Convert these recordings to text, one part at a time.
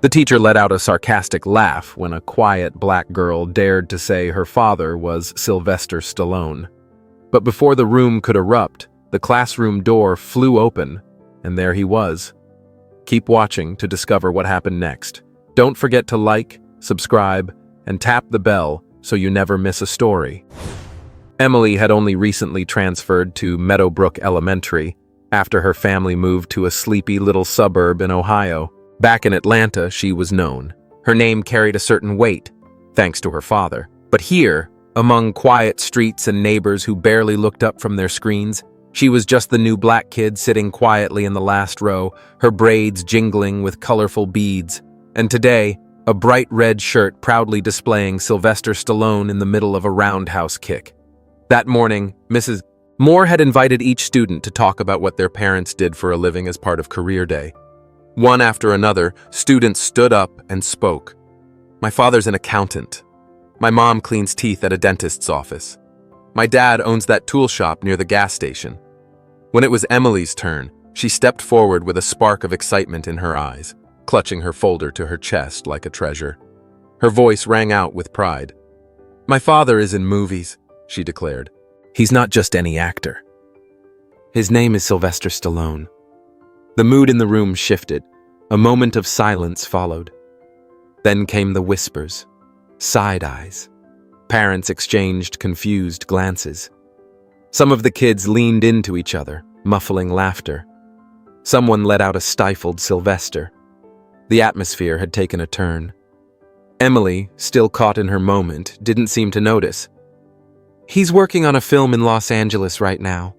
The teacher let out a sarcastic laugh when a quiet black girl dared to say her father was Sylvester Stallone. But before the room could erupt, the classroom door flew open, and there he was. Keep watching to discover what happened next. Don't forget to like, subscribe, and tap the bell so you never miss a story. Emily had only recently transferred to Meadowbrook Elementary after her family moved to a sleepy little suburb in Ohio. Back in Atlanta, she was known. Her name carried a certain weight, thanks to her father. But here, among quiet streets and neighbors who barely looked up from their screens, she was just the new black kid sitting quietly in the last row, her braids jingling with colorful beads. And today, a bright red shirt proudly displaying Sylvester Stallone in the middle of a roundhouse kick. That morning, Mrs. Moore had invited each student to talk about what their parents did for a living as part of career day. One after another, students stood up and spoke. My father's an accountant. My mom cleans teeth at a dentist's office. My dad owns that tool shop near the gas station. When it was Emily's turn, she stepped forward with a spark of excitement in her eyes, clutching her folder to her chest like a treasure. Her voice rang out with pride. My father is in movies, she declared. He's not just any actor. His name is Sylvester Stallone. The mood in the room shifted. A moment of silence followed. Then came the whispers, side eyes. Parents exchanged confused glances. Some of the kids leaned into each other, muffling laughter. Someone let out a stifled Sylvester. The atmosphere had taken a turn. Emily, still caught in her moment, didn't seem to notice. He's working on a film in Los Angeles right now,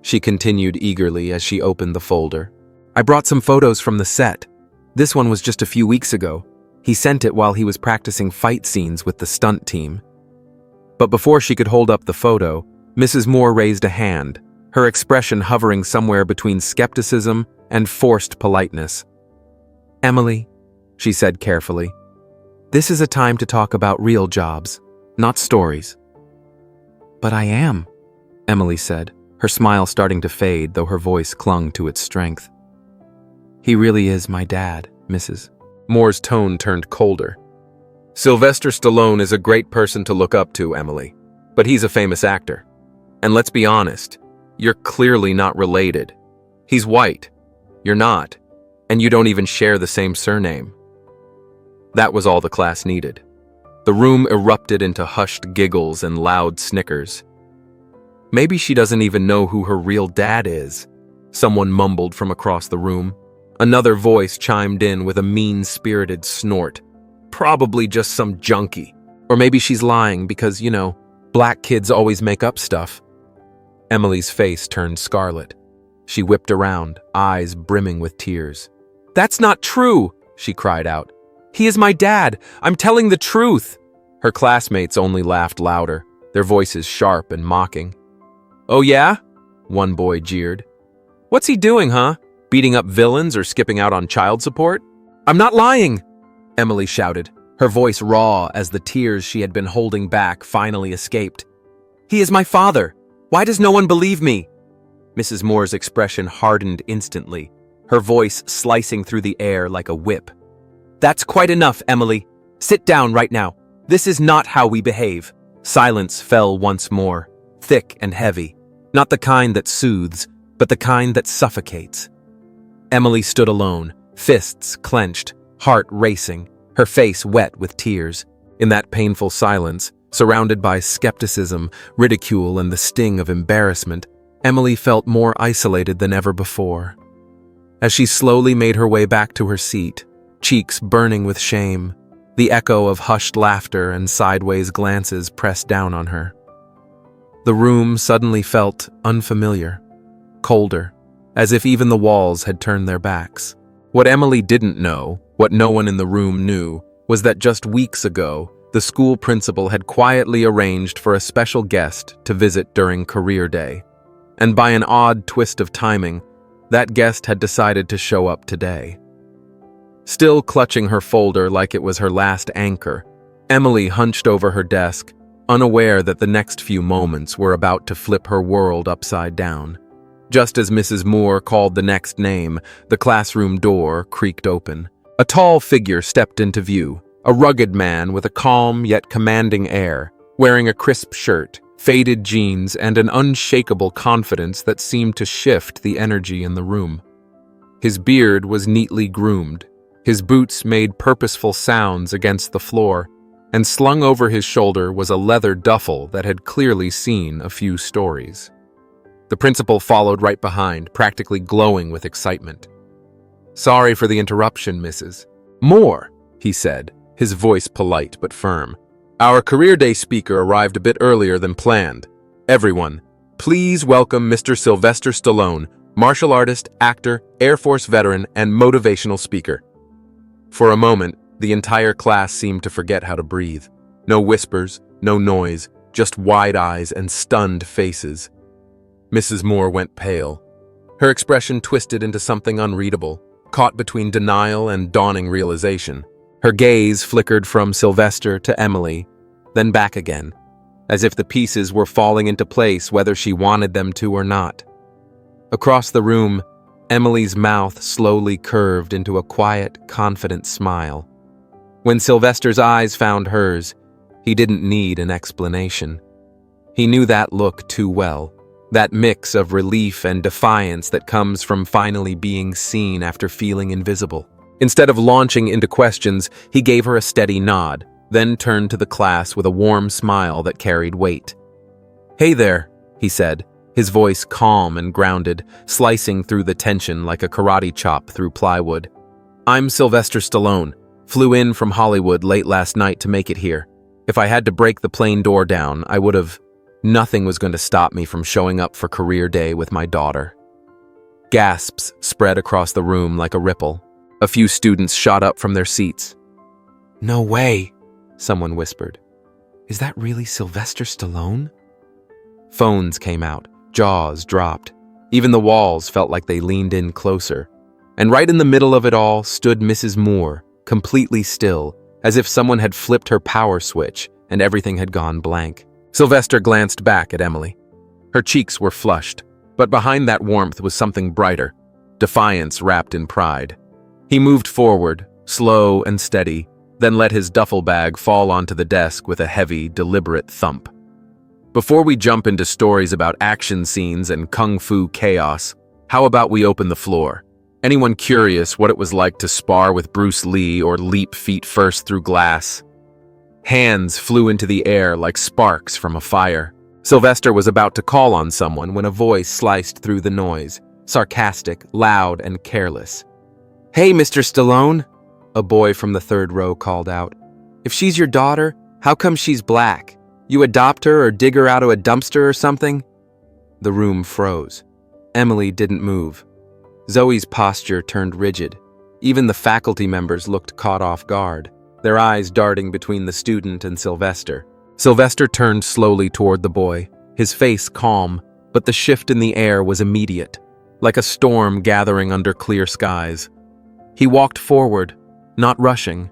she continued eagerly as she opened the folder. I brought some photos from the set. This one was just a few weeks ago. He sent it while he was practicing fight scenes with the stunt team. But before she could hold up the photo, Mrs. Moore raised a hand, her expression hovering somewhere between skepticism and forced politeness. Emily, she said carefully, this is a time to talk about real jobs, not stories. But I am, Emily said, her smile starting to fade, though her voice clung to its strength. He really is my dad, Mrs. Moore's tone turned colder. Sylvester Stallone is a great person to look up to, Emily, but he's a famous actor. And let's be honest, you're clearly not related. He's white. You're not. And you don't even share the same surname. That was all the class needed. The room erupted into hushed giggles and loud snickers. Maybe she doesn't even know who her real dad is, someone mumbled from across the room. Another voice chimed in with a mean-spirited snort. Probably just some junkie. Or maybe she's lying because, black kids always make up stuff. Emily's face turned scarlet. She whipped around, eyes brimming with tears. That's not true, she cried out. He is my dad. I'm telling the truth. Her classmates only laughed louder, their voices sharp and mocking. Oh yeah? One boy jeered. What's he doing, huh? Beating up villains or skipping out on child support? I'm not lying, Emily shouted, her voice raw as the tears she had been holding back finally escaped. He is my father. Why does no one believe me? Mrs. Moore's expression hardened instantly, her voice slicing through the air like a whip. That's quite enough, Emily. Sit down right now. This is not how we behave. Silence fell once more, thick and heavy. Not the kind that soothes, but the kind that suffocates. Emily stood alone, fists clenched, heart racing, her face wet with tears. In that painful silence, surrounded by skepticism, ridicule, and the sting of embarrassment, Emily felt more isolated than ever before. As she slowly made her way back to her seat, cheeks burning with shame, the echo of hushed laughter and sideways glances pressed down on her. The room suddenly felt unfamiliar, colder, as if even the walls had turned their backs. What Emily didn't know, what no one in the room knew, was that just weeks ago, the school principal had quietly arranged for a special guest to visit during career day. And by an odd twist of timing, that guest had decided to show up today. Still clutching her folder like it was her last anchor, Emily hunched over her desk, unaware that the next few moments were about to flip her world upside down. Just as Mrs. Moore called the next name, the classroom door creaked open. A tall figure stepped into view, a rugged man with a calm yet commanding air, wearing a crisp shirt, faded jeans, and an unshakable confidence that seemed to shift the energy in the room. His beard was neatly groomed, his boots made purposeful sounds against the floor, and slung over his shoulder was a leather duffel that had clearly seen a few stories. The principal followed right behind, practically glowing with excitement. "Sorry for the interruption, Mrs. Moore," he said, his voice polite but firm. "Our career day speaker arrived a bit earlier than planned. Everyone, please welcome Mr. Sylvester Stallone, martial artist, actor, Air Force veteran, and motivational speaker." For a moment, the entire class seemed to forget how to breathe. No whispers, no noise, just wide eyes and stunned faces. Mrs. Moore went pale. Her expression twisted into something unreadable, caught between denial and dawning realization. Her gaze flickered from Sylvester to Emily, then back again, as if the pieces were falling into place whether she wanted them to or not. Across the room, Emily's mouth slowly curved into a quiet, confident smile. When Sylvester's eyes found hers, he didn't need an explanation. He knew that look too well, that mix of relief and defiance that comes from finally being seen after feeling invisible. Instead of launching into questions, he gave her a steady nod, then turned to the class with a warm smile that carried weight. "Hey there," he said, his voice calm and grounded, slicing through the tension like a karate chop through plywood. "I'm Sylvester Stallone. Flew in from Hollywood late last night to make it here. If I had to break the plane door down, I would have. Nothing was going to stop me from showing up for career day with my daughter." Gasps spread across the room like a ripple. A few students shot up from their seats. "No way," someone whispered. "Is that really Sylvester Stallone?" Phones came out, jaws dropped. Even the walls felt like they leaned in closer. And right in the middle of it all stood Mrs. Moore, completely still, as if someone had flipped her power switch and everything had gone blank. Sylvester glanced back at Emily. Her cheeks were flushed, but behind that warmth was something brighter, defiance wrapped in pride. He moved forward, slow and steady, then let his duffel bag fall onto the desk with a heavy, deliberate thump. "Before we jump into stories about action scenes and kung fu chaos, how about we open the floor? Anyone curious what it was like to spar with Bruce Lee or leap feet first through glass?" Hands flew into the air like sparks from a fire. Sylvester was about to call on someone when a voice sliced through the noise, sarcastic, loud, and careless. "Hey, Mr. Stallone," a boy from the third row called out. "If she's your daughter, how come she's black? You adopt her or dig her out of a dumpster or something?" The room froze. Emily didn't move. Zoe's posture turned rigid. Even the faculty members looked caught off guard, their eyes darting between the student and Sylvester. Sylvester turned slowly toward the boy, his face calm, but the shift in the air was immediate, like a storm gathering under clear skies. He walked forward, not rushing,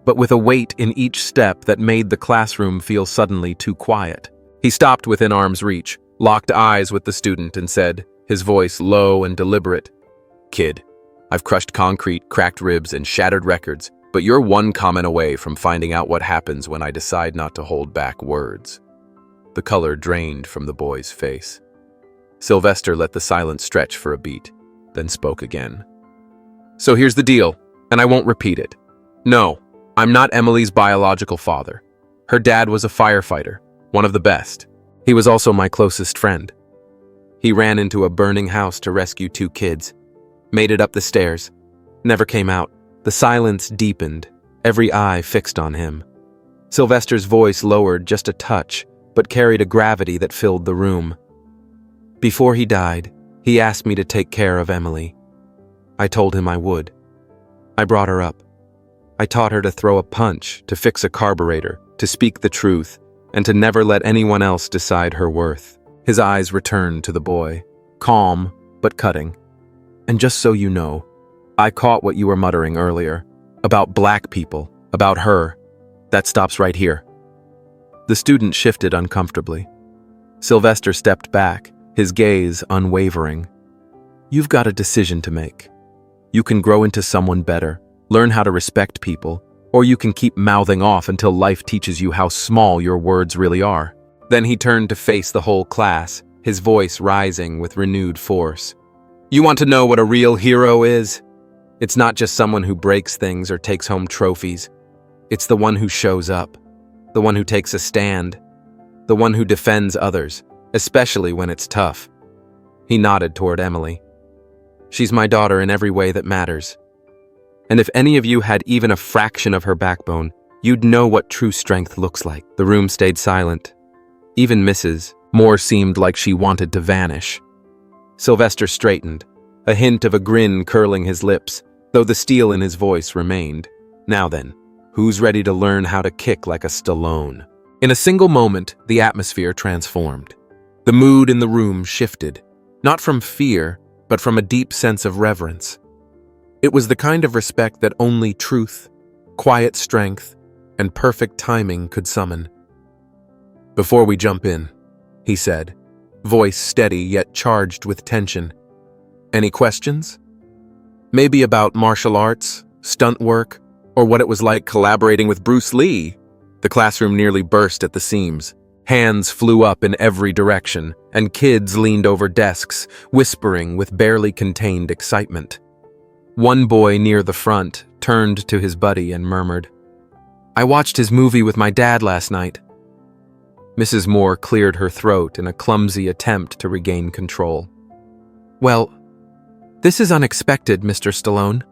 but with a weight in each step that made the classroom feel suddenly too quiet. He stopped within arm's reach, locked eyes with the student, and said, his voice low and deliberate, "Kid, I've crushed concrete, cracked ribs, and shattered records, but you're one comment away from finding out what happens when I decide not to hold back words." The color drained from the boy's face. Sylvester let the silence stretch for a beat, then spoke again. "So here's the deal, and I won't repeat it. No, I'm not Emily's biological father. Her dad was a firefighter, one of the best. He was also my closest friend. He ran into a burning house to rescue 2 kids, made it up the stairs, never came out." The silence deepened, every eye fixed on him. Sylvester's voice lowered just a touch, but carried a gravity that filled the room. "Before he died, he asked me to take care of Emily. I told him I would. I brought her up. I taught her to throw a punch, to fix a carburetor, to speak the truth, and to never let anyone else decide her worth." His eyes returned to the boy, calm but cutting. "And just so you know, I caught what you were muttering earlier, about black people, about her. That stops right here." The student shifted uncomfortably. Sylvester stepped back, his gaze unwavering. "You've got a decision to make. You can grow into someone better, Learn how to respect people, or you can keep mouthing off until life teaches you how small your words really are." Then he turned to face the whole class, his voice rising with renewed force. "You want to know what a real hero is? It's not just someone who breaks things or takes home trophies. It's the one who shows up, the one who takes a stand, the one who defends others, especially when it's tough." He nodded toward Emily. "She's my daughter in every way that matters. And if any of you had even a fraction of her backbone, you'd know what true strength looks like." The room stayed silent. Even Mrs. Moore seemed like she wanted to vanish. Sylvester straightened, a hint of a grin curling his lips, though the steel in his voice remained. "Now then, who's ready to learn how to kick like a Stallone?" In a single moment, the atmosphere transformed. The mood in the room shifted, not from fear, but from a deep sense of reverence. It was the kind of respect that only truth, quiet strength, and perfect timing could summon. "Before we jump in," he said, voice steady yet charged with tension, "any questions? Maybe about martial arts, stunt work, or what it was like collaborating with Bruce Lee?" The classroom nearly burst at the seams. Hands flew up in every direction, and kids leaned over desks, whispering with barely contained excitement. One boy near the front turned to his buddy and murmured, "I watched his movie with my dad last night." Mrs. Moore cleared her throat in a clumsy attempt to regain control. "Well, this is unexpected, Mr. Stallone,"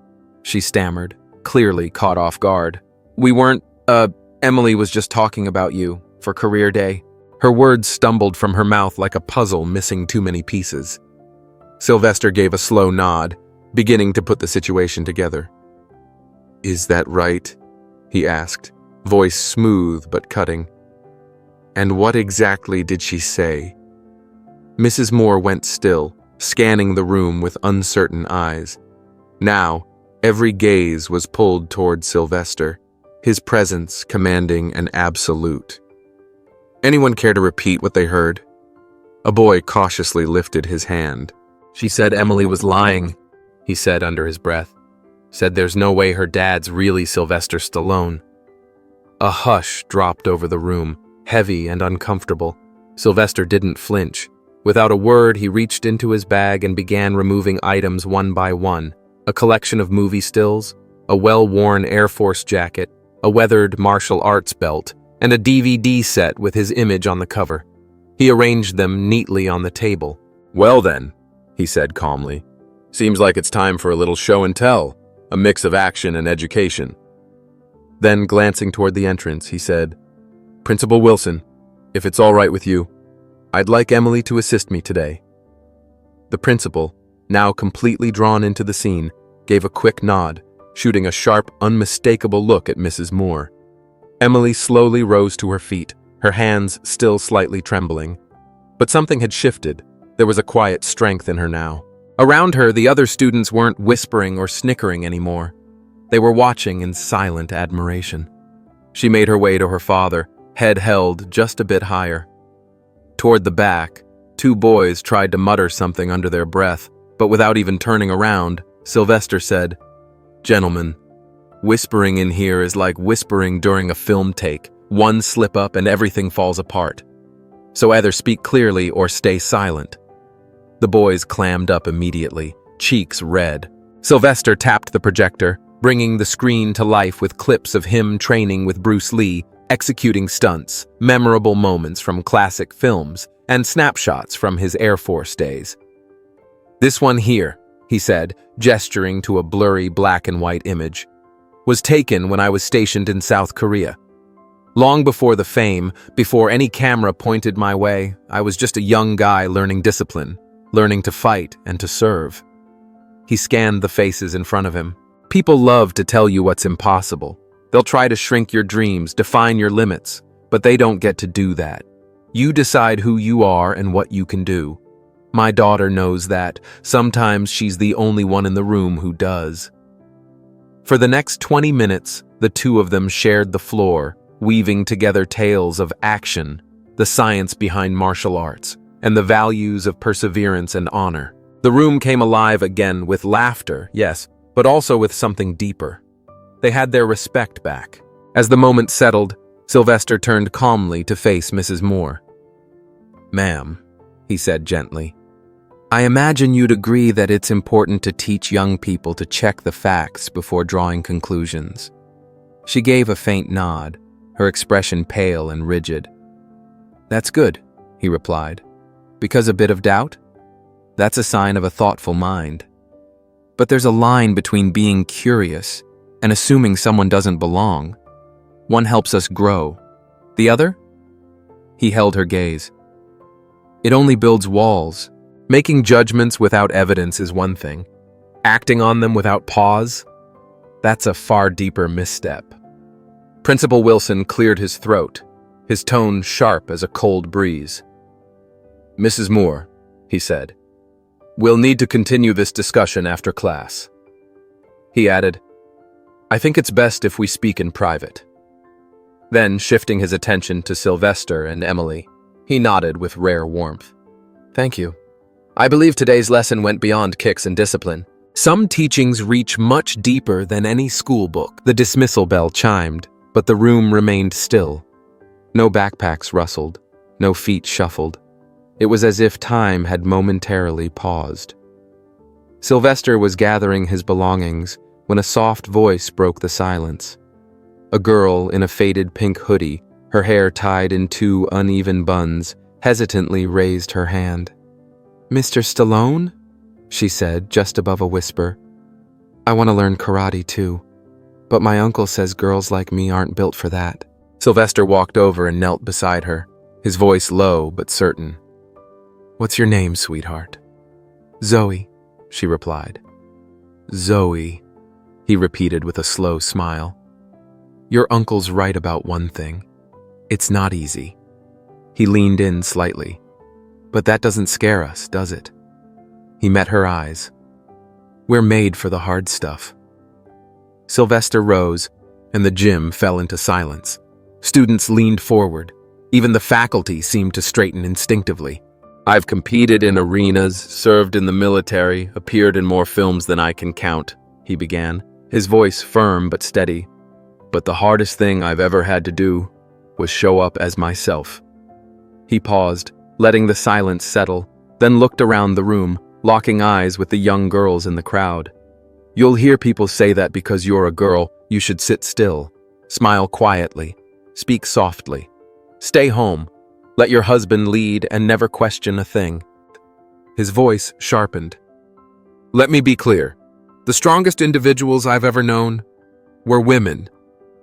she stammered, clearly caught off guard. "We weren't, Emily was just talking about you for career day." Her words stumbled from her mouth like a puzzle missing too many pieces. Sylvester gave a slow nod, beginning to put the situation together. "Is that right?" he asked, voice smooth but cutting. "And what exactly did she say?" Mrs. Moore went still, scanning the room with uncertain eyes. Now, every gaze was pulled toward Sylvester, his presence commanding an absolute. "Anyone care to repeat what they heard?" A boy cautiously lifted his hand. "She said Emily was lying," he said under his breath. "Said there's no way her dad's really Sylvester Stallone." A hush dropped over the room, heavy and uncomfortable. Sylvester didn't flinch. Without a word, he reached into his bag and began removing items one by one. A collection of movie stills, a well-worn Air Force jacket, a weathered martial arts belt, and a DVD set with his image on the cover. He arranged them neatly on the table. "Well then," he said calmly, "seems like it's time for a little show and tell, a mix of action and education." Then, glancing toward the entrance, he said, "Principal Wilson, if it's all right with you, I'd like Emily to assist me today." The principal, now completely drawn into the scene, gave a quick nod, shooting a sharp, unmistakable look at Mrs. Moore. Emily slowly rose to her feet, her hands still slightly trembling. But something had shifted. There was a quiet strength in her now. Around her, the other students weren't whispering or snickering anymore. They were watching in silent admiration. She made her way to her father, head held just a bit higher. Toward the back, two boys tried to mutter something under their breath, but without even turning around, Sylvester said, "Gentlemen, whispering in here is like whispering during a film take. One slip up and everything falls apart. So either speak clearly or stay silent." The boys clammed up immediately, cheeks red. Sylvester tapped the projector, bringing the screen to life with clips of him training with Bruce Lee, executing stunts, memorable moments from classic films, and snapshots from his Air Force days. "This one here," he said, gesturing to a blurry black and white image, "was taken when I was stationed in South Korea. Long before the fame, before any camera pointed my way, I was just a young guy learning discipline, learning to fight and to serve." He scanned the faces in front of him. People love to tell you what's impossible. They'll try to shrink your dreams, define your limits, but they don't get to do that. You decide who you are and what you can do. My daughter knows that. Sometimes she's the only one in the room who does. For the next 20 minutes, the two of them shared the floor, weaving together tales of action, the science behind martial arts, and the values of perseverance and honor. The room came alive again with laughter, yes, but also with something deeper. They had their respect back. As the moment settled, Sylvester turned calmly to face Mrs. Moore. "Ma'am," he said gently, "I imagine you'd agree that it's important to teach young people to check the facts before drawing conclusions." She gave a faint nod, her expression pale and rigid. "That's good," he replied. "Because a bit of doubt? That's a sign of a thoughtful mind. But there's a line between being curious and assuming someone doesn't belong. One helps us grow. The other?" He held her gaze. "It only builds walls. Making judgments without evidence is one thing. Acting on them without pause? That's a far deeper misstep." Principal Wilson cleared his throat, his tone sharp as a cold breeze. "Mrs. Moore," he said, "we'll need to continue this discussion after class." He added, "I think it's best if we speak in private." Then, shifting his attention to Sylvester and Emily, he nodded with rare warmth. "Thank you. I believe today's lesson went beyond kicks and discipline. Some teachings reach much deeper than any school book." The dismissal bell chimed, but the room remained still. No backpacks rustled, no feet shuffled. It was as if time had momentarily paused. Sylvester was gathering his belongings when a soft voice broke the silence. A girl in a faded pink hoodie, her hair tied in two uneven buns, hesitantly raised her hand. "Mr. Stallone?" she said, just above a whisper. "I want to learn karate too, but my uncle says girls like me aren't built for that." Sylvester walked over and knelt beside her, his voice low but certain. "What's your name, sweetheart?" "Zoe," she replied. "Zoe," he repeated with a slow smile. "Your uncle's right about one thing. It's not easy." He leaned in slightly. "But that doesn't scare us, does it?" He met her eyes. "We're made for the hard stuff." Sylvester rose, and the gym fell into silence. Students leaned forward. Even the faculty seemed to straighten instinctively. "I've competed in arenas, served in the military, appeared in more films than I can count," he began, his voice firm but steady. "But the hardest thing I've ever had to do was show up as myself." He paused, letting the silence settle, then looked around the room, locking eyes with the young girls in the crowd. "You'll hear people say that because you're a girl, you should sit still, smile quietly, speak softly, stay home, let your husband lead and never question a thing." His voice sharpened. "Let me be clear. The strongest individuals I've ever known were women,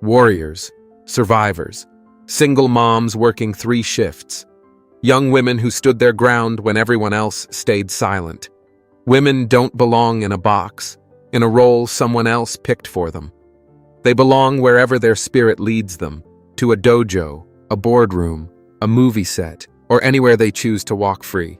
warriors, survivors, single moms working 3 shifts, young women who stood their ground when everyone else stayed silent. Women don't belong in a box, in a role someone else picked for them. They belong wherever their spirit leads them, to a dojo, a boardroom, a movie set, or anywhere they choose to walk free."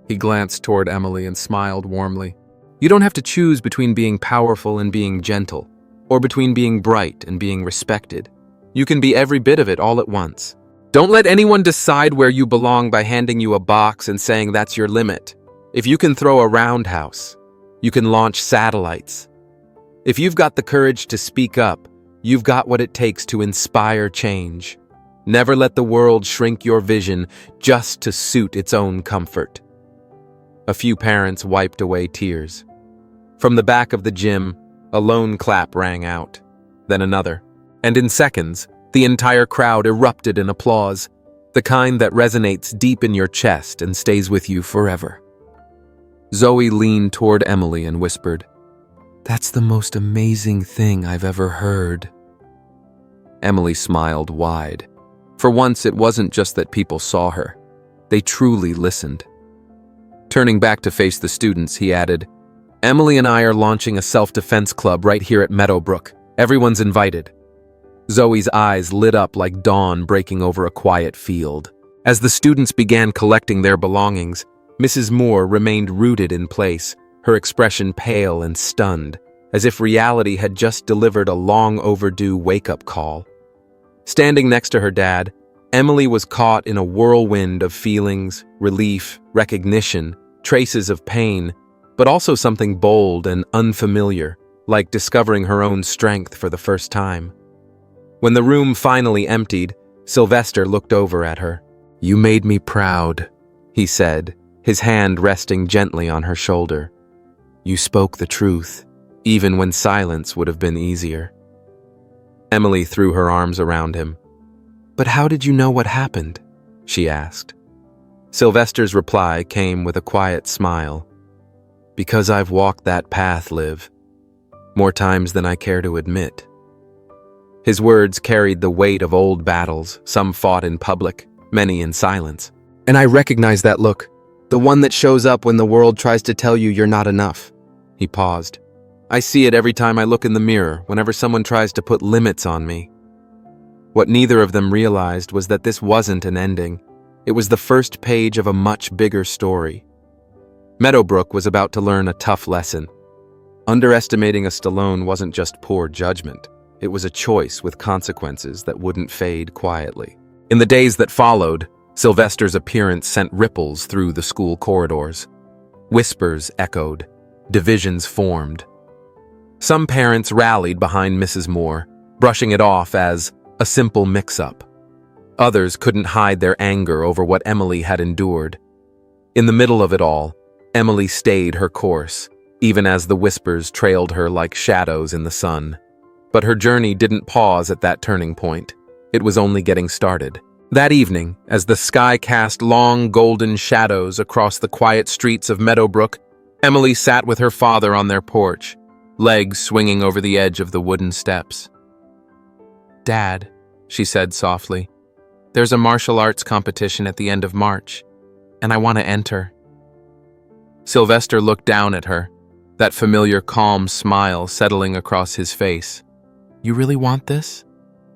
He glanced toward Emily and smiled warmly. "You don't have to choose between being powerful and being gentle, or between being bright and being respected. You can be every bit of it all at once. Don't let anyone decide where you belong by handing you a box and saying that's your limit. If you can throw a roundhouse, you can launch satellites. If you've got the courage to speak up, you've got what it takes to inspire change. Never let the world shrink your vision just to suit its own comfort." A few parents wiped away tears. From the back of the gym, a lone clap rang out, then another, and in seconds, the entire crowd erupted in applause, the kind that resonates deep in your chest and stays with you forever. Zoe leaned toward Emily and whispered, "That's the most amazing thing I've ever heard." Emily smiled wide. For once, it wasn't just that people saw her. They truly listened. Turning back to face the students, he added, "Emily and I are launching a self-defense club right here at Meadowbrook. Everyone's invited." Zoe's eyes lit up like dawn breaking over a quiet field. As the students began collecting their belongings, Mrs. Moore remained rooted in place, her expression pale and stunned, as if reality had just delivered a long-overdue wake-up call. Standing next to her dad, Emily was caught in a whirlwind of feelings, relief, recognition, traces of pain, but also something bold and unfamiliar, like discovering her own strength for the first time. When the room finally emptied, Sylvester looked over at her. "You made me proud," he said, his hand resting gently on her shoulder. "You spoke the truth, even when silence would have been easier." Emily threw her arms around him. "But how did you know what happened?" she asked. Sylvester's reply came with a quiet smile. "Because I've walked that path, Liv, more times than I care to admit." His words carried the weight of old battles, some fought in public, many in silence. "And I recognize that look, the one that shows up when the world tries to tell you you're not enough." He paused. "I see it every time I look in the mirror, whenever someone tries to put limits on me." What neither of them realized was that this wasn't an ending. It was the first page of a much bigger story. Meadowbrook was about to learn a tough lesson. Underestimating a Stallone wasn't just poor judgment. It was a choice with consequences that wouldn't fade quietly. In the days that followed, Sylvester's appearance sent ripples through the school corridors. Whispers echoed. Divisions formed. Some parents rallied behind Mrs. Moore, brushing it off as a simple mix-up. Others couldn't hide their anger over what Emily had endured. In the middle of it all, Emily stayed her course, even as the whispers trailed her like shadows in the sun. But her journey didn't pause at that turning point. It was only getting started. That evening, as the sky cast long golden shadows across the quiet streets of Meadowbrook, Emily sat with her father on their porch, legs swinging over the edge of the wooden steps. "Dad," she said softly, "there's a martial arts competition at the end of March, and I want to enter." Sylvester looked down at her, that familiar calm smile settling across his face. "You really want this?"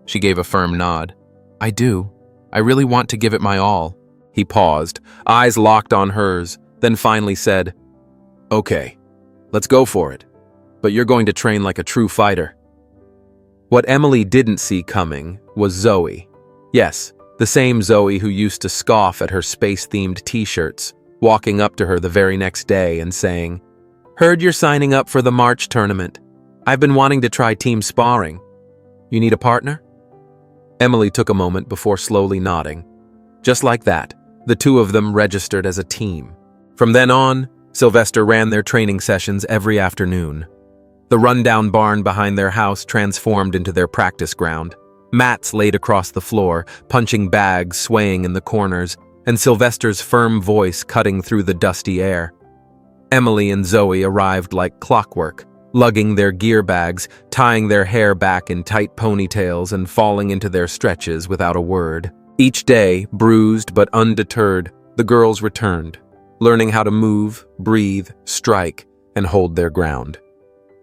She gave a firm nod. "I do. I really want to give it my all." He paused, eyes locked on hers, then finally said, "Okay, let's go for it. But you're going to train like a true fighter." What Emily didn't see coming was Zoe. Yes, the same Zoe who used to scoff at her space-themed t-shirts, walking up to her the very next day and saying, "Heard you're signing up for the March tournament. I've been wanting to try team sparring. You need a partner?" Emily took a moment before slowly nodding. Just like that, the two of them registered as a team. From then on, Sylvester ran their training sessions every afternoon. The rundown barn behind their house transformed into their practice ground. Mats laid across the floor, punching bags swaying in the corners, and Sylvester's firm voice cutting through the dusty air. Emily and Zoe arrived like clockwork, lugging their gear bags, tying their hair back in tight ponytails and falling into their stretches without a word. Each day, bruised but undeterred, the girls returned, learning how to move, breathe, strike, and hold their ground.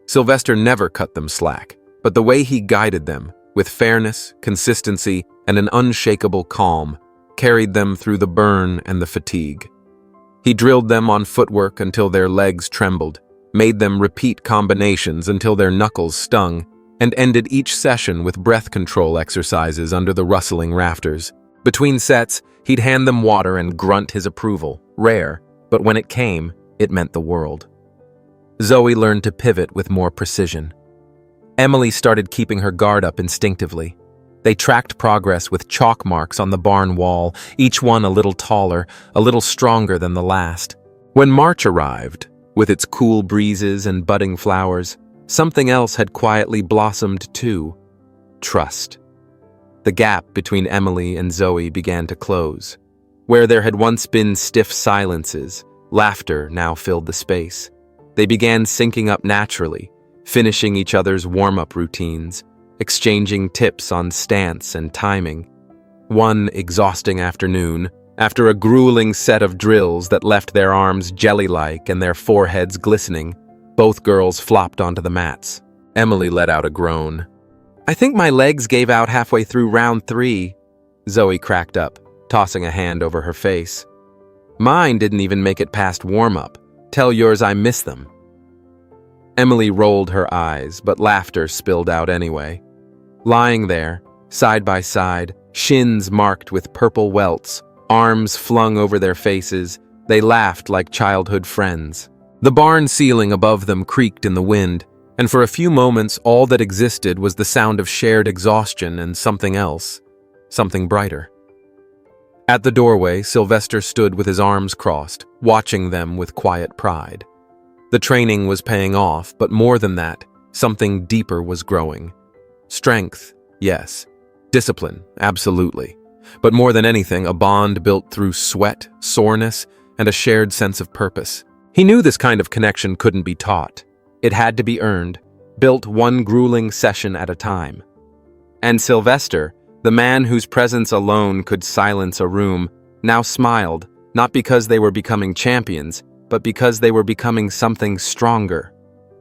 Sylvester never cut them slack, but the way he guided them, with fairness, consistency, and an unshakable calm, carried them through the burn and the fatigue. He drilled them on footwork until their legs trembled, made them repeat combinations until their knuckles stung, and ended each session with breath control exercises under the rustling rafters. Between sets, he'd hand them water and grunt his approval, rare, but when it came, it meant the world. Zoe learned to pivot with more precision. Emily started keeping her guard up instinctively. They tracked progress with chalk marks on the barn wall, each one a little taller, a little stronger than the last. When March arrived, with its cool breezes and budding flowers, something else had quietly blossomed too: trust. The gap between Emily and Zoe began to close. Where there had once been stiff silences, laughter now filled the space. They began syncing up naturally, finishing each other's warm-up routines, exchanging tips on stance and timing. One exhausting afternoon, after a grueling set of drills that left their arms jelly-like and their foreheads glistening, both girls flopped onto the mats. Emily let out a groan. "I think my legs gave out halfway through round 3, Zoe cracked up, tossing a hand over her face. "Mine didn't even make it past warm-up. Tell yours I miss them." Emily rolled her eyes, but laughter spilled out anyway. Lying there, side by side, shins marked with purple welts, arms flung over their faces, they laughed like childhood friends. The barn ceiling above them creaked in the wind, And for a few moments, all that existed was the sound of shared exhaustion and something else, something brighter. At the doorway, Sylvester stood with his arms crossed, watching them with quiet pride. The training was paying off, but more than that, something deeper was growing. Strength, yes. Discipline, absolutely. But more than anything, a bond built through sweat, soreness, and a shared sense of purpose. He knew this kind of connection couldn't be taught. It had to be earned, built one grueling session at a time. And Sylvester, the man whose presence alone could silence a room, now smiled, not because they were becoming champions, but because they were becoming something stronger.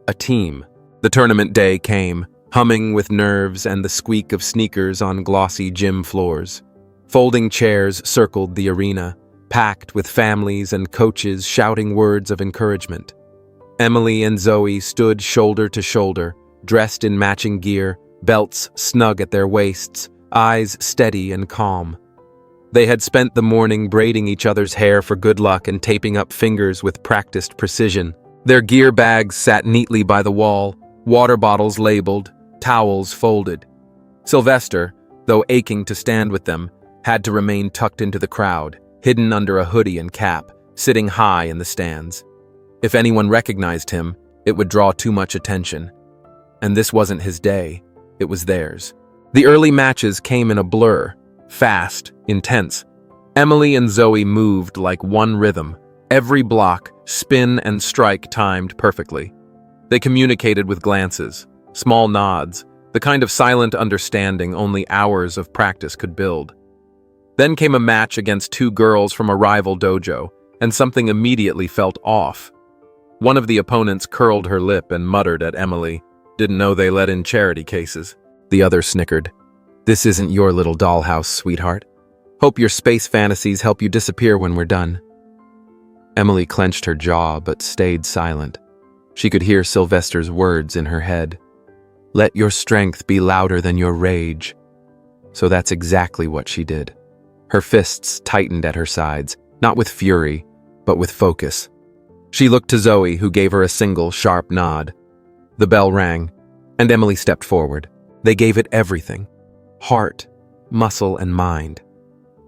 A team. The tournament day came, humming with nerves and the squeak of sneakers on glossy gym floors. Folding chairs circled the arena, packed with families and coaches shouting words of encouragement. Emily and Zoe stood shoulder to shoulder, dressed in matching gear, belts snug at their waists, eyes steady and calm. They had spent the morning braiding each other's hair for good luck and taping up fingers with practiced precision. Their gear bags sat neatly by the wall, water bottles labeled, towels folded. Sylvester, though aching to stand with them, had to remain tucked into the crowd, hidden under a hoodie and cap, sitting high in the stands. If anyone recognized him, it would draw too much attention. And this wasn't his day, it was theirs. The early matches came in a blur, fast, intense. Emily and Zoe moved like one rhythm, every block, spin, and strike timed perfectly. They communicated with glances, small nods, the kind of silent understanding only hours of practice could build. Then came a match against two girls from a rival dojo, and something immediately felt off. One of the opponents curled her lip and muttered at Emily, "Didn't know they let in charity cases." The other snickered, "This isn't your little dollhouse, sweetheart. Hope your space fantasies help you disappear when we're done." Emily clenched her jaw but stayed silent. She could hear Sylvester's words in her head. "Let your strength be louder than your rage." So that's exactly what she did. Her fists tightened at her sides, not with fury, but with focus. She looked to Zoe, who gave her a single, sharp nod. The bell rang, and Emily stepped forward. They gave it everything. Heart, muscle, and mind.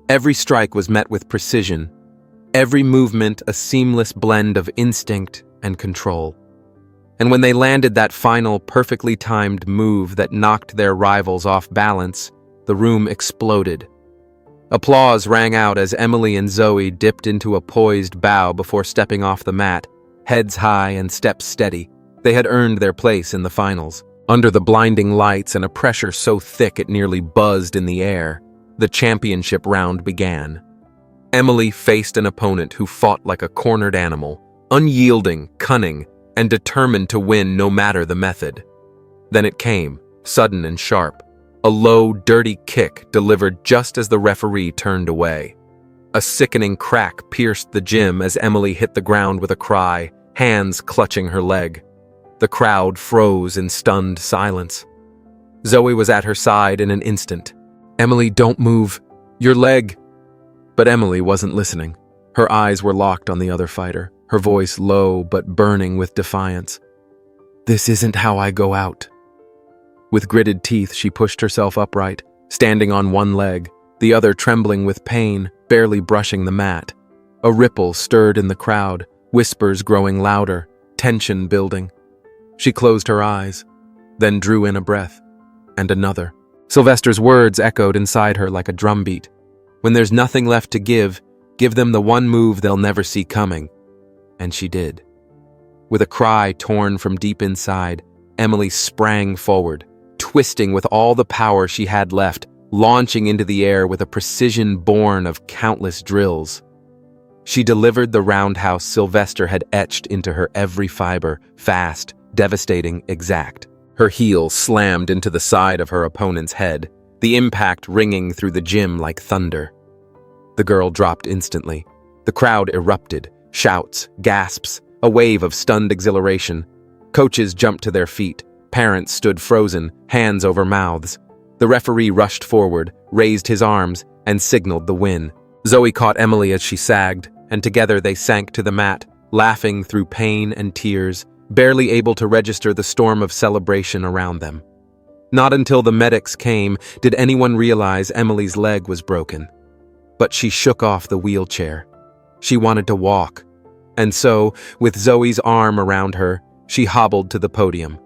Every strike was met with precision. Every movement a seamless blend of instinct and control. And when they landed that final, perfectly timed move that knocked their rivals off balance, the room exploded. Applause rang out as Emily and Zoe dipped into a poised bow before stepping off the mat, heads high and steps steady. They had earned their place in the finals. Under the blinding lights and a pressure so thick it nearly buzzed in the air, the championship round began. Emily faced an opponent who fought like a cornered animal, unyielding, cunning, and determined to win no matter the method. Then it came, sudden and sharp. A low, dirty kick delivered just as the referee turned away. A sickening crack pierced the gym as Emily hit the ground with a cry, hands clutching her leg. The crowd froze in stunned silence. Zoe was at her side in an instant. "Emily, don't move. Your leg." But Emily wasn't listening. Her eyes were locked on the other fighter, her voice low but burning with defiance. "This isn't how I go out." With gritted teeth, she pushed herself upright, standing on one leg, the other trembling with pain, barely brushing the mat. A ripple stirred in the crowd, whispers growing louder, tension building. She closed her eyes, then drew in a breath, and another. Sylvester's words echoed inside her like a drumbeat. "When there's nothing left to give them the one move they'll never see coming." And she did. With a cry torn from deep inside, Emily sprang forward, twisting with all the power she had left, launching into the air with a precision born of countless drills. She delivered the roundhouse Sylvester had etched into her every fiber, fast, devastating, exact. Her heel slammed into the side of her opponent's head, the impact ringing through the gym like thunder. The girl dropped instantly. The crowd erupted, shouts, gasps, a wave of stunned exhilaration. Coaches jumped to their feet. Parents stood frozen, hands over mouths. The referee rushed forward, raised his arms, and signaled the win. Zoe caught Emily as she sagged, and together they sank to the mat, laughing through pain and tears, barely able to register the storm of celebration around them. Not until the medics came did anyone realize Emily's leg was broken. But she shook off the wheelchair. She wanted to walk. And so, with Zoe's arm around her, she hobbled to the podium.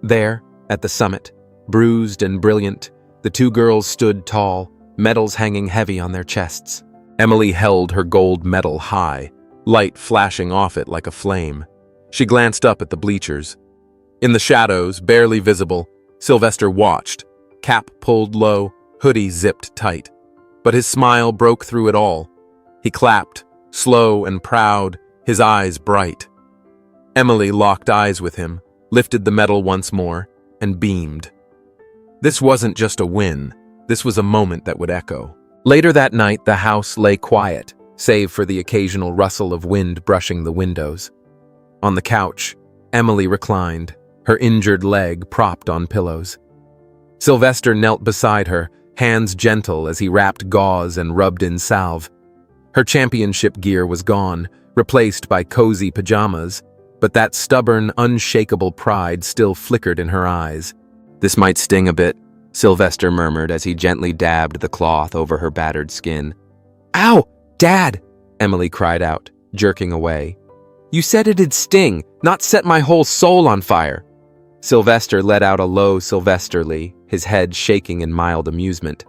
There, at the summit, bruised and brilliant, the two girls stood tall, medals hanging heavy on their chests. Emily held her gold medal high, light flashing off it like a flame. She glanced up at the bleachers. In the shadows, barely visible, Sylvester watched, cap pulled low, hoodie zipped tight. But his smile broke through it all. He clapped, slow and proud, his eyes bright. Emily locked eyes with him, lifted the medal once more, and beamed. This wasn't just a win, this was a moment that would echo. Later that night, the house lay quiet, save for the occasional rustle of wind brushing the windows. On the couch, Emily reclined, her injured leg propped on pillows. Sylvester knelt beside her, hands gentle as he wrapped gauze and rubbed in salve. Her championship gear was gone, replaced by cozy pajamas, but that stubborn, unshakable pride still flickered in her eyes. "This might sting a bit," Sylvester murmured as he gently dabbed the cloth over her battered skin. "Ow! Dad!" Emily cried out, jerking away. "You said it'd sting, not set my whole soul on fire." Sylvester let out a low Sylvesterly, his head shaking in mild amusement.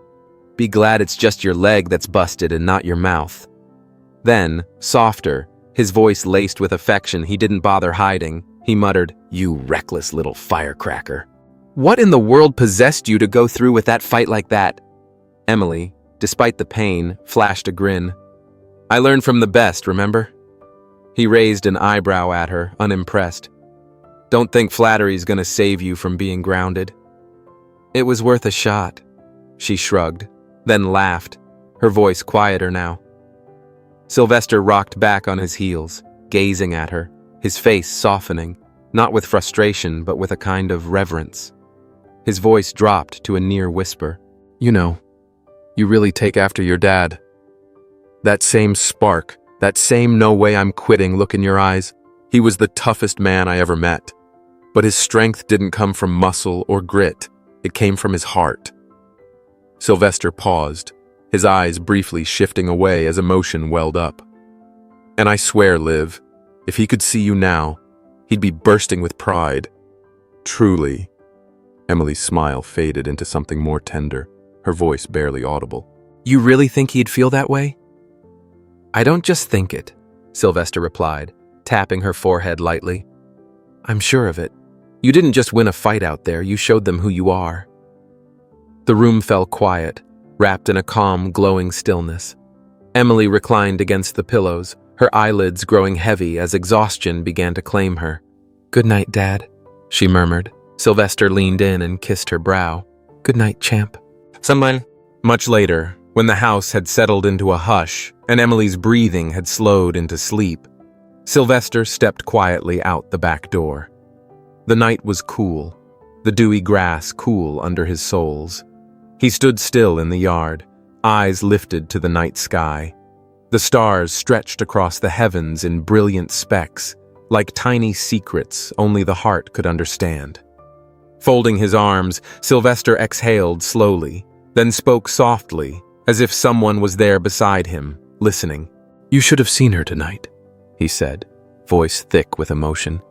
"Be glad it's just your leg that's busted and not your mouth." Then, softer, his voice laced with affection he didn't bother hiding, he muttered, "You reckless little firecracker. What in the world possessed you to go through with that fight like that?" Emily, despite the pain, flashed a grin. "I learned from the best, remember?" He raised an eyebrow at her, unimpressed. "Don't think flattery's gonna save you from being grounded." "It was worth a shot," she shrugged, then laughed, her voice quieter now. Sylvester rocked back on his heels, gazing at her, his face softening, not with frustration but with a kind of reverence. His voice dropped to a near whisper. "You know, you really take after your dad. That same spark, that same no way I'm quitting look in your eyes. He was the toughest man I ever met. But his strength didn't come from muscle or grit. It came from his heart." Sylvester paused, his eyes briefly shifting away as emotion welled up. "And I swear, Liv, if he could see you now, he'd be bursting with pride. Truly." Emily's smile faded into something more tender, her voice barely audible. "You really think he'd feel that way?" "I don't just think it," Sylvester replied, tapping her forehead lightly. "I'm sure of it. You didn't just win a fight out there, you showed them who you are." The room fell quiet, wrapped in a calm, glowing stillness. Emily reclined against the pillows, her eyelids growing heavy as exhaustion began to claim her. "Good night, Dad," she murmured. Sylvester leaned in and kissed her brow. "Good night, champ." Much later, when the house had settled into a hush and Emily's breathing had slowed into sleep, Sylvester stepped quietly out the back door. The night was cool, the dewy grass cool under his soles. He stood still in the yard, eyes lifted to the night sky. The stars stretched across the heavens in brilliant specks, like tiny secrets only the heart could understand. Folding his arms, Sylvester exhaled slowly, then spoke softly, as if someone was there beside him, listening. "You should have seen her tonight," he said, voice thick with emotion.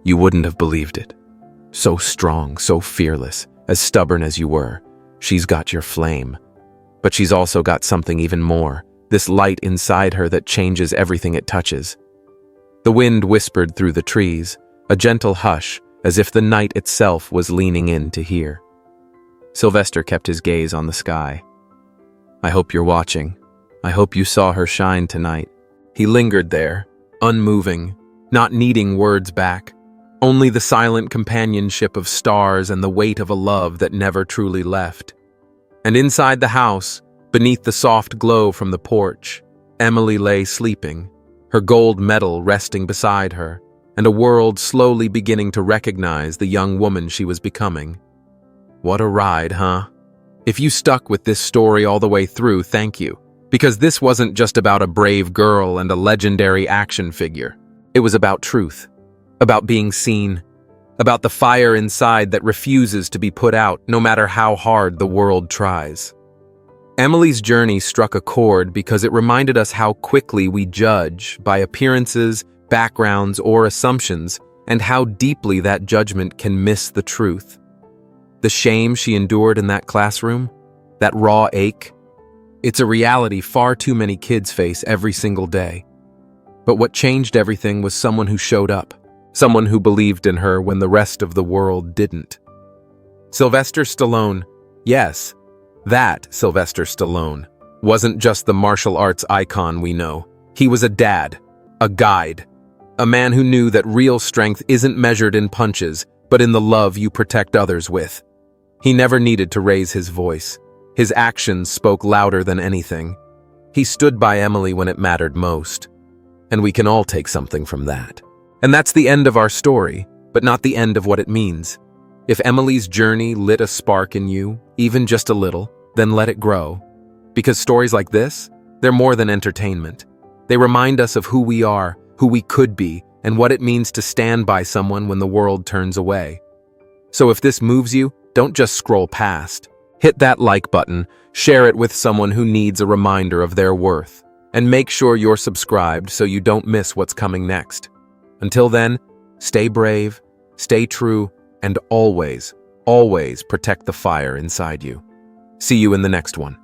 "You wouldn't have believed it. So strong, so fearless, as stubborn as you were. She's got your flame. But she's also got something even more, this light inside her that changes everything it touches." The wind whispered through the trees, a gentle hush, as if the night itself was leaning in to hear. Sylvester kept his gaze on the sky. "I hope you're watching. I hope you saw her shine tonight." He lingered there, unmoving, not needing words back, only the silent companionship of stars and the weight of a love that never truly left. And inside the house, beneath the soft glow from the porch, Emily lay sleeping, her gold medal resting beside her, and a world slowly beginning to recognize the young woman she was becoming. What a ride, huh? If you stuck with this story all the way through, thank you. Because this wasn't just about a brave girl and a legendary action figure. It was about truth. about being seen, about the fire inside that refuses to be put out no matter how hard the world tries. Emily's journey struck a chord because it reminded us how quickly we judge by appearances, backgrounds, or assumptions, and how deeply that judgment can miss the truth. The shame she endured in that classroom, that raw ache, it's a reality far too many kids face every single day. But what changed everything was someone who showed up, someone who believed in her when the rest of the world didn't. Sylvester Stallone, yes, that Sylvester Stallone, wasn't just the martial arts icon we know. He was a dad, a guide, a man who knew that real strength isn't measured in punches, but in the love you protect others with. He never needed to raise his voice. His actions spoke louder than anything. He stood by Emily when it mattered most. And we can all take something from that. And that's the end of our story, but not the end of what it means. If Emily's journey lit a spark in you, even just a little, then let it grow. Because stories like this, they're more than entertainment. They remind us of who we are, who we could be, and what it means to stand by someone when the world turns away. So if this moves you, don't just scroll past. Hit that like button, share it with someone who needs a reminder of their worth, and make sure you're subscribed so you don't miss what's coming next. Until then, stay brave, stay true, and always, always protect the fire inside you. See you in the next one.